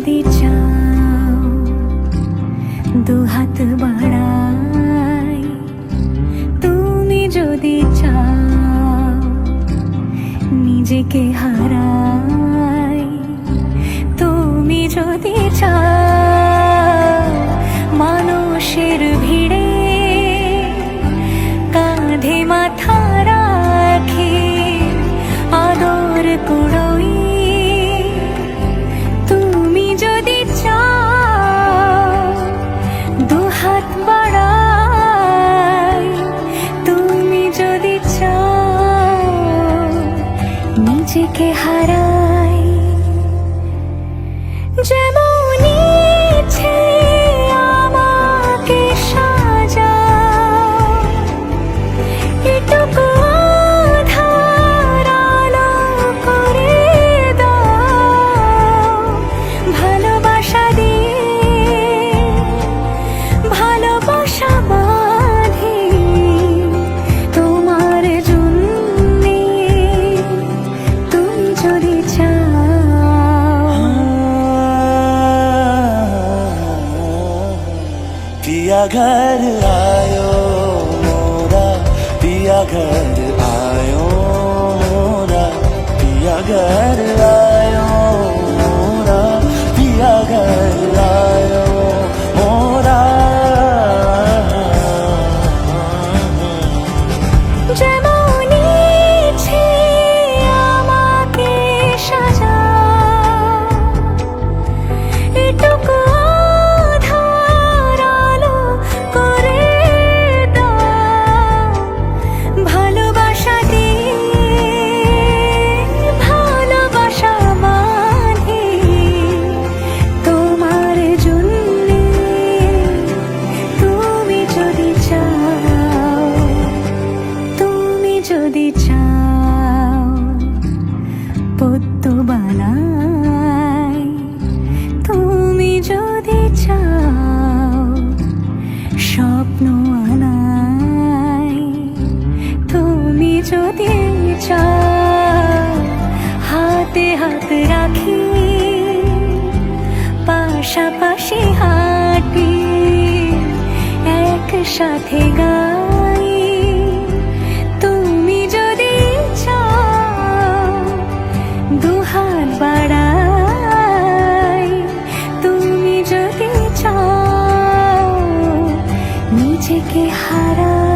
যদি চাও দুহাত বাড়াই, তুমি যদি চাও নিজেকে হারাই, তুমি যদি চাও মানুষের ভিড়ে কাঁধে মাথা রাখি আদর কুড়োই, তুমি যদি চাও দুহাত বাড়াই, তুমি যদি চাও নিজেকে হারাই। যেমন ইচ্ছে আমাকে সাজাও, এটুকু আঁধার আলো করে দাও, ভালোবাসা দিয়ে ভালোবাসা বাঁধি তোমার জন্যে, তুমি যদি চাও। पिया घर आयो मोरा, पिया घर आयो मोरा, पिया घर आयो मोरा, पिया घर आयो मोरा। যেমন ইচ্ছে আমাকে সাজাও, এটুকু আঁধার আলো করে দাও, ভালোবাসা দিয়ে ভালোবাসা বাঁধি তোমার জন্যে, তুমি যদি চাও, তুমি যদি চাও পদ্ম বানাই, তুমি যদি চাও স্বপ্ন আনাই, তুমি যদি চাও হাতে হাত রাখি পাশাপাশি হাঁটি একসাথে গাই, তুমি যদি চাও দুহাত বাড়াই, তুমি যদি চাও নিজেকে হারাই।